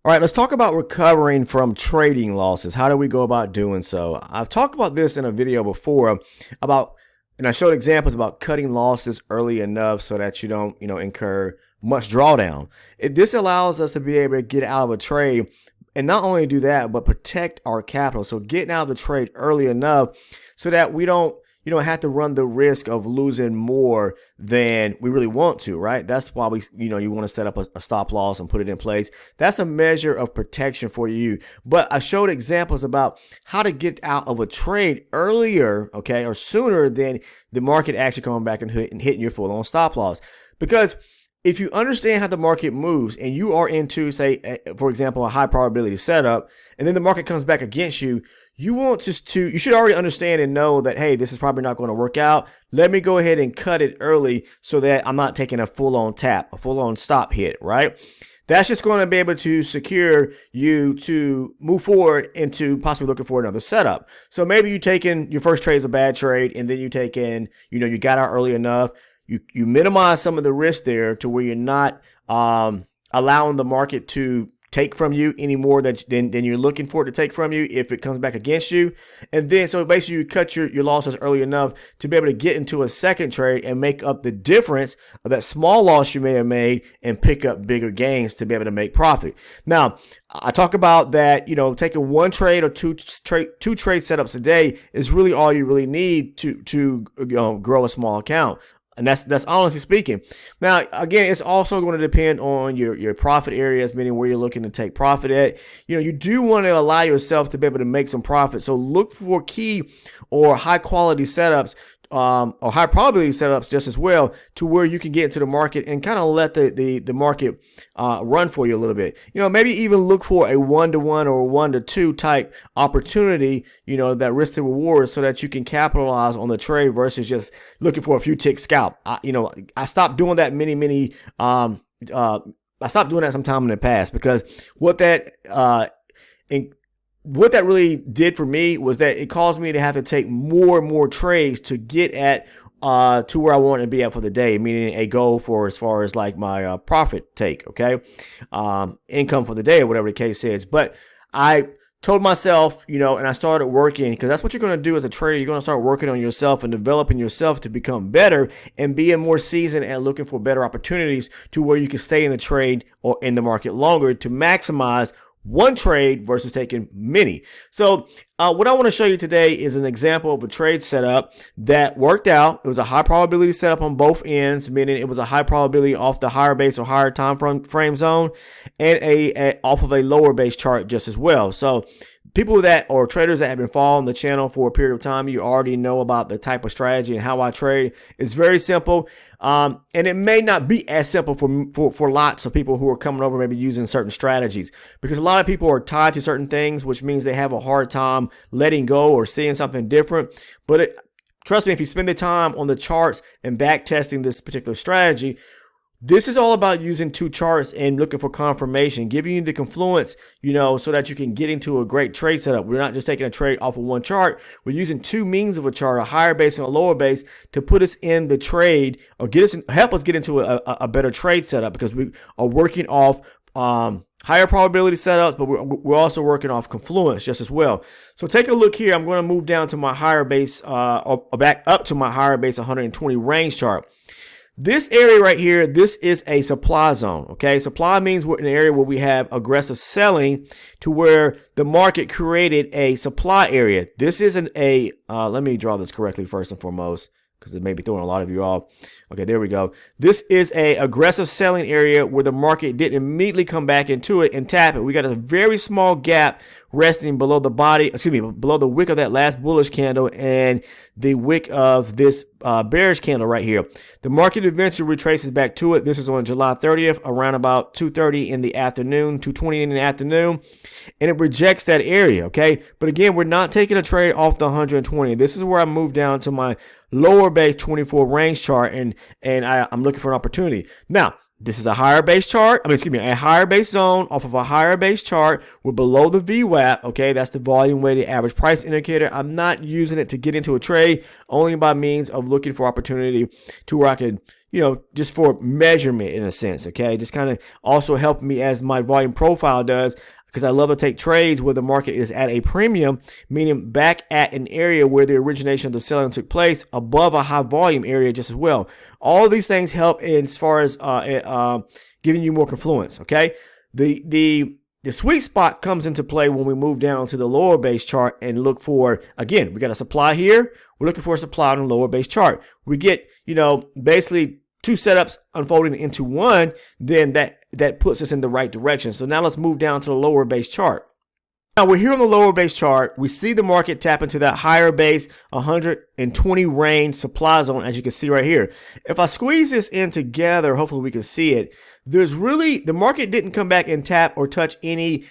All right, let's talk about recovering from trading losses. How do we go about doing so? I've talked about this in a video before about, and I showed examples about cutting losses early enough so that you don't, incur much drawdown. This allows us to be able to get out of a trade and not only do that, but protect our capital. So getting out of the trade early enough so that we don't you don't have to run the risk of losing more than we really want to, right? That's why you want to set up a stop loss and put it in place. That's a measure of protection for you. But I showed examples about how to get out of a trade earlier, okay, or sooner than the market actually coming back and hitting your full on stop loss. Because if you understand how the market moves and you are into, say, for example, a high probability setup, and then the market comes back against you, you should already understand and know that, hey, this is probably not going to work out. Let me go ahead and cut it early so that I'm not taking a full on tap, a full on stop hit, right? That's just going to be able to secure you to move forward into possibly looking for another setup. So maybe you taking your first trade is a bad trade, and then you take in, you got out early enough. You minimize some of the risk there to where you're not allowing the market to take from you any more than you're looking for it to take from you if it comes back against you. And then so basically you cut your losses early enough to be able to get into a second trade and make up the difference of that small loss you may have made and pick up bigger gains to be able to make profit. Now, I talk about that, taking one trade or two trade setups a day is really all you really need to grow a small account. And that's honestly speaking. Now, again, it's also going to depend on your profit areas, meaning where you're looking to take profit at. You do want to allow yourself to be able to make some profit. So look for key or high quality setups or high probability setups just as well, to where you can get into the market and kind of let the market run for you a little bit. Maybe even look for a 1-to-1 or 1-to-2 type opportunity, that risk to reward, so that you can capitalize on the trade versus just looking for a few tick scalp. I stopped doing that I stopped doing that sometime in the past, because what that really did for me was that it caused me to have to take more and more trades to get at to where I wanted to be at for the day, meaning a goal for as far as like my profit take, okay, income for the day or whatever the case is. But I told myself, and I started working, because that's what you're going to do as a trader. You're going to start working on yourself and developing yourself to become better and being more seasoned and looking for better opportunities to where you can stay in the trade or in the market longer to maximize one trade versus taking many. So what I want to show you today is an example of a trade setup that worked out. It was a high probability setup on both ends, meaning it was a high probability off the higher base or higher time frame zone, and off of a lower base chart just as well. So people or traders that have been following the channel for a period of time, you already know about the type of strategy and how I trade. It's very simple. And it may not be as simple for lots of people who are coming over, maybe using certain strategies, because a lot of people are tied to certain things, which means they have a hard time letting go or seeing something different. But trust me, if you spend the time on the charts and back testing this particular strategy, this is all about using two charts and looking for confirmation, giving you the confluence, so that you can get into a great trade setup. We're not just taking a trade off of one chart. We're using two means of a chart, a higher base and a lower base, to put us in the trade or help us get into a better trade setup, because we are working off higher probability setups, but we're also working off confluence just as well. So take a look here. I'm going to move down to my higher base or back up to my higher base 120 range chart. This area right here, this is a supply zone, okay? Supply means we're in an area where we have aggressive selling, to where the market created a supply area. This isn't let me draw this correctly first and foremost, because it may be throwing a lot of you off. Okay, there we go. This is a aggressive selling area where the market didn't immediately come back into it and tap it. We got a very small gap resting below below the wick of that last bullish candle and the wick of this bearish candle right here. The market eventually retraces back to it. This is on July 30th, around about 2:30 in the afternoon, 2:20 in the afternoon, and it rejects that area, okay? But again, we're not taking a trade off the 120. This is where I move down to my lower base 24 range chart, and I'm looking for an opportunity. Now, this is a higher base chart. A higher base zone off of a higher base chart. We're below the VWAP. Okay, that's the volume weighted average price indicator. I'm not using it to get into a trade, only by means of looking for opportunity to where I could, just for measurement in a sense, okay? Just kind of also helping me as my volume profile does, because I love to take trades where the market is at a premium, meaning back at an area where the origination of the selling took place, above a high volume area just as well. All of these things help as far as giving you more confluence, okay? The sweet spot comes into play when we move down to the lower base chart and look for, again, we got a supply here. We're looking for a supply on the lower base chart. We get, basically two setups unfolding into one, then that puts us in the right direction. So now let's move down to the lower base chart. Now we're here on the lower base chart. We see the market tap into that higher base 120 range supply zone, as you can see right here. If I squeeze this in together, hopefully we can see it. The market didn't come back and tap or touch any,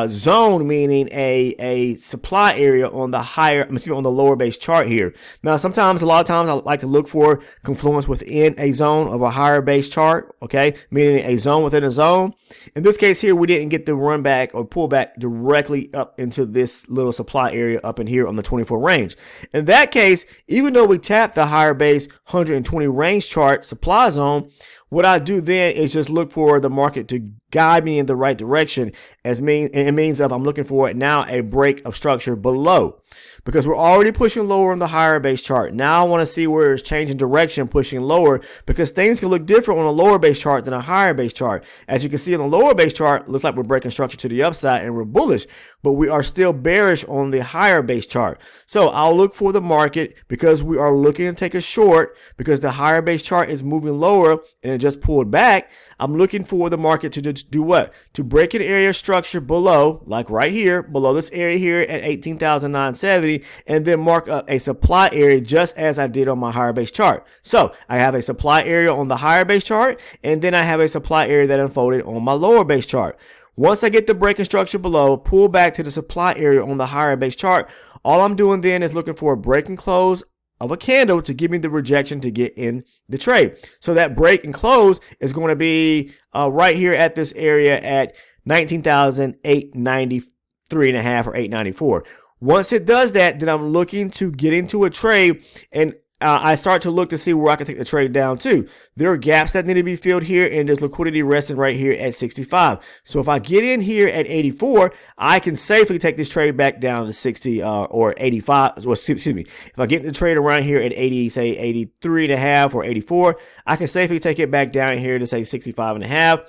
zone, meaning a supply area on the lower base chart here. Now, a lot of times I like to look for confluence within a zone of a higher base chart, okay? Meaning a zone within a zone. In this case here, we didn't get the run back or pull back directly up into this little supply area up in here on the 24 range. In that case, even though we tapped the higher base 120 range chart supply zone, what I do then is just look for the market to guide me in the right direction. It means I'm looking for now a break of structure below, because we're already pushing lower on the higher base chart. Now I want to see where it's changing direction, pushing lower, because things can look different on a lower base chart than a higher base chart. As you can see on the lower base chart, it looks like we're breaking structure to the upside and we're bullish, but we are still bearish on the higher base chart. So I'll look for the market, because we are looking to take a short, because the higher base chart is moving lower and it just pulled back. I'm looking for the market to just do what? To break an area of structure below, like right here, below this area here at 18,970, and then mark up a supply area just as I did on my higher base chart. So I have a supply area on the higher base chart, and then I have a supply area that unfolded on my lower base chart. Once I get the breaking structure below, pull back to the supply area on the higher base chart, all I'm doing then is looking for a break and close of a candle to give me the rejection to get in the trade. So that break and close is going to be right here at this area at 19,893.5 or 894. Once it does that, then I'm looking to get into a trade, and I start to look to see where I can take the trade down to. There are gaps that need to be filled here, and there's liquidity resting right here at 65. So if I get in here at 84, I can safely take this trade back down to 60 or 85. Or excuse me, if I get the trade around here at 80, say 83.5 or 84, I can safely take it back down here to say 65.5.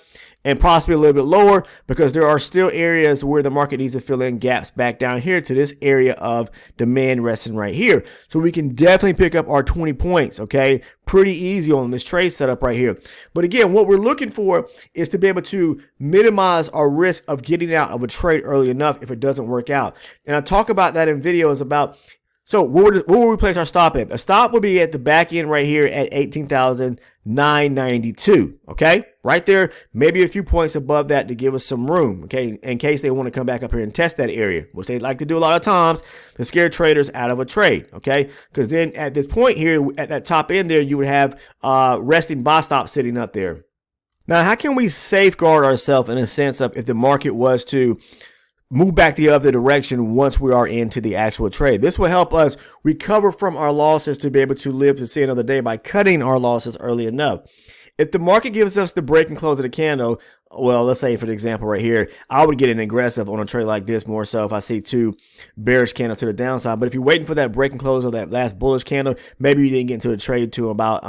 And possibly a little bit lower, because there are still areas where the market needs to fill in gaps back down here to this area of demand resting right here. So we can definitely pick up our 20 points, okay? Pretty easy on this trade setup right here. But again, what we're looking for is to be able to minimize our risk of getting out of a trade early enough if it doesn't work out. And I talk about that in videos about, so where will we place our stop at? A stop will be at the back end right here at 18,992, okay? Right there, maybe a few points above that to give us some room, okay, in case they want to come back up here and test that area, which they like to do a lot of times to scare traders out of a trade, okay? Because then at this point here, at that top end there, you would have resting buy stop sitting up there. Now, how can we safeguard ourselves in a sense of if the market was to move back the other direction once we are into the actual trade? This will help us recover from our losses to be able to live to see another day by cutting our losses early enough. If the market gives us the break and close of the candle, well, let's say for the example right here, I would get an aggressive on a trade like this more so if I see two bearish candles to the downside. But if you're waiting for that break and close of that last bullish candle, maybe you didn't get into a trade to about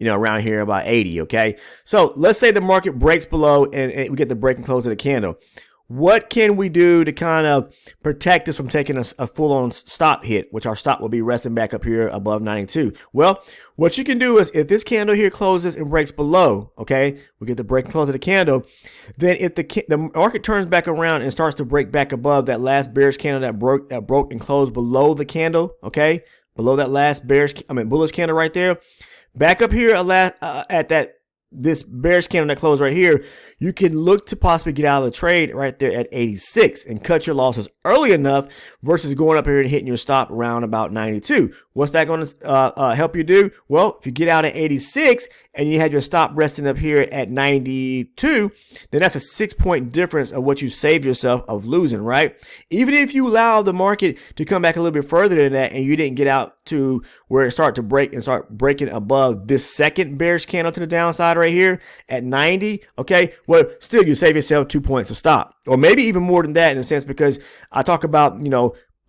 around here about 80, okay? So let's say the market breaks below and we get the break and close of the candle. What can we do to kind of protect us from taking a full-on stop hit, which our stop will be resting back up here above 92? Well, what you can do is if this candle here closes and breaks below, okay, we get the break and close of the candle, then if the market turns back around and starts to break back above that last bearish candle that broke and closed below the candle, okay, below that last bullish candle right there, back up here at this bearish candle that closed right here, you can look to possibly get out of the trade right there at 86 and cut your losses early enough versus going up here and hitting your stop around about 92. What's that going to help you do? Well, if you get out at 86 and you had your stop resting up here at 92, then that's a 6-point difference of what you saved yourself of losing, right? Even if you allow the market to come back a little bit further than that and you didn't get out to where it started to break and start breaking above this second bearish candle to the downside right here at 90, okay, well, still you save yourself 2 points of stop, or maybe even more than that in a sense, because I talk about,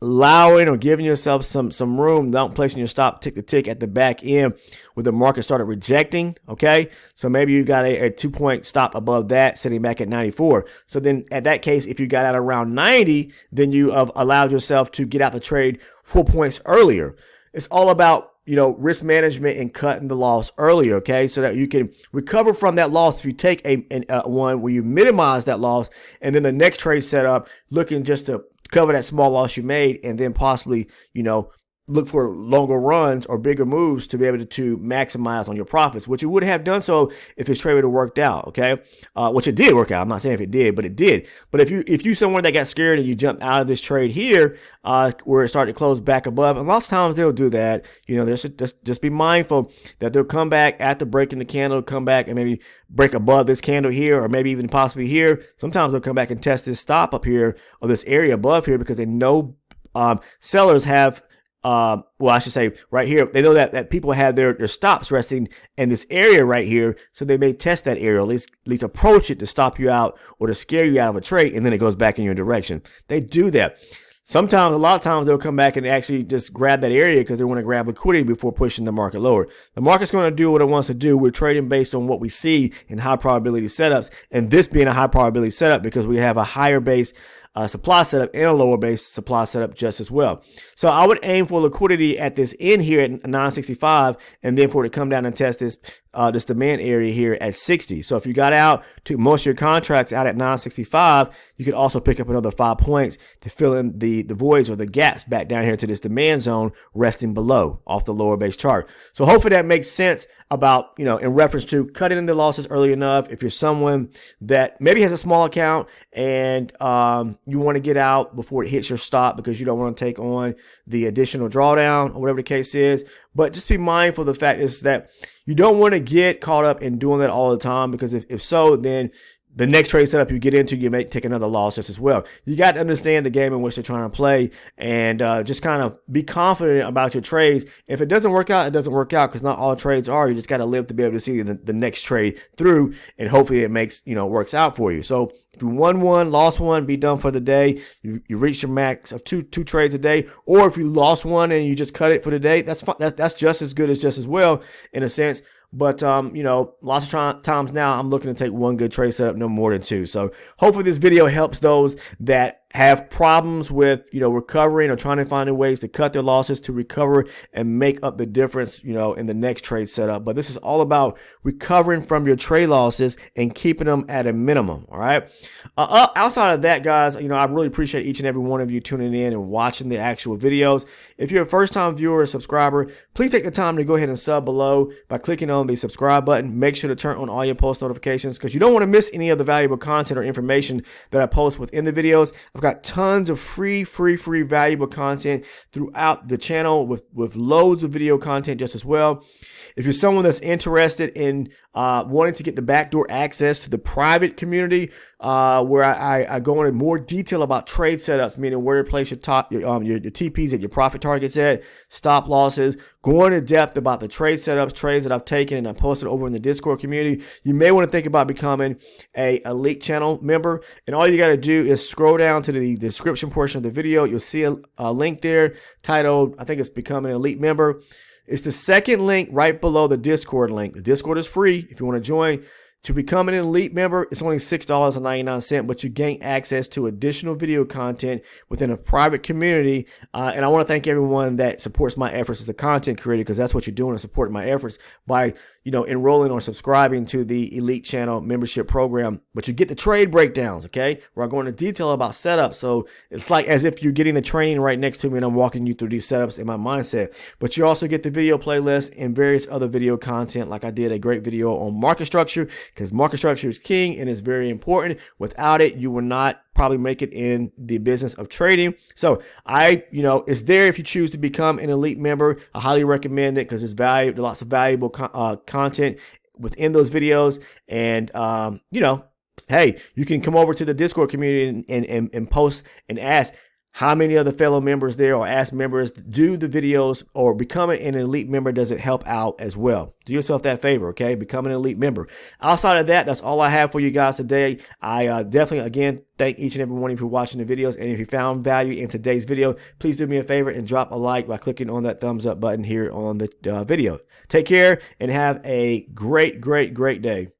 allowing or giving yourself some room, not placing your stop tick to tick at the back end where the market started rejecting. Okay, so maybe you got a 2-point stop above that, sitting back at 94. So then at that case, if you got out around 90, then you have allowed yourself to get out the trade 4 points earlier. It's all about risk management and cutting the loss earlier, okay, so that you can recover from that loss. If you take a one where you minimize that loss, and then the next trade setup looking just to cover that small loss you made, and then possibly look for longer runs or bigger moves to be able to maximize on your profits, which you would have done so if this trade would have worked out, okay? Which it did work out. I'm not saying if it did, but it did. But if you someone that got scared and you jumped out of this trade here, where it started to close back above, and lots of times they'll do that. They should just be mindful that they'll come back after breaking the candle, come back and maybe break above this candle here, or maybe even possibly here. Sometimes they'll come back and test this stop up here or this area above here, because they know sellers have I should say right here, they know that people have their stops resting in this area right here, so they may test that area, at least approach it to stop you out or to scare you out of a trade, and then it goes back in your direction. They do that. Sometimes, a lot of times, they'll come back and actually just grab that area because they want to grab liquidity before pushing the market lower. The market's going to do what it wants to do. We're trading based on what we see in high probability setups, and this being a high probability setup because we have a higher base supply setup and a lower base supply setup just as well. So I would aim for liquidity at this end here at 965, and then for it to come down and test this demand area here at 60. So if you got out to most of your contracts out at 965, you could also pick up another 5 points to fill in the voids or the gaps back down here to this demand zone resting below off the lower base chart. So hopefully that makes sense about, in reference to cutting in the losses early enough. If you're someone that maybe has a small account and you want to get out before it hits your stop because you don't want to take on the additional drawdown or whatever the case is. But just be mindful of the fact is that you don't want to get caught up in doing that all the time, because if so, then the next trade setup you get into, you may take another loss just as well. You got to understand the game in which they're trying to play, and just kind of be confident about your trades. If it doesn't work out, it doesn't work out, because not all trades are. You just got to live to be able to see the next trade through, and hopefully it makes, works out for you. So if you won one, lost one, be done for the day. You reach your max of two trades a day. Or if you lost one and you just cut it for the day, that's fine. That's just as good as just as well in a sense. But, lots of times now I'm looking to take one good trade setup, no more than two. So hopefully this video helps those that have problems with, recovering or trying to find ways to cut their losses to recover and make up the difference, in the next trade setup. But this is all about recovering from your trade losses and keeping them at a minimum. All right. Outside of that, guys, I really appreciate each and every one of you tuning in and watching the actual videos. If you're a first-time viewer or subscriber, please take the time to go ahead and sub below by clicking on the subscribe button. Make sure to turn on all your post notifications, because you don't want to miss any of the valuable content or information that I post within the videos. I've got tons of free valuable content throughout the channel with loads of video content just as well. If you're someone that's interested in wanting to get the backdoor access to the private community, where I go into more detail about trade setups, meaning where to place your TPs at your profit targets at, stop losses, going into depth about the trade setups, trades that I've taken and I posted over in the Discord community, you may want to think about becoming a elite channel member. And all you got to do is scroll down to the description portion of the video. You'll see a link there titled, I think it's becoming an elite member. It's the second link right below the Discord link. The Discord is free if you want to join. To become an elite member, it's only $6.99, but you gain access to additional video content within a private community. And I want to thank everyone that supports my efforts as a content creator, because that's what you're doing, is supporting my efforts by, enrolling or subscribing to the Elite Channel membership program. But you get the trade breakdowns, okay, where I go into detail about setups. So it's like as if you're getting the training right next to me and I'm walking you through these setups in my mindset. But you also get the video playlist and various other video content, like I did a great video on market structure, because market structure is king and it's very important. Without it, you will not probably make it in the business of trading. So it's there if you choose to become an elite member. I highly recommend it because there's lots of valuable content within those videos. And, hey, you can come over to the Discord community and post and ask how many of the fellow members there, or ask members, do the videos or becoming an elite member, does it help out as well? Do yourself that favor, okay? Become an elite member. Outside of that, that's all I have for you guys today. I definitely, again, thank each and every one of you for watching the videos. And if you found value in today's video, please do me a favor and drop a like by clicking on that thumbs up button here on the video. Take care and have a great, great, great day.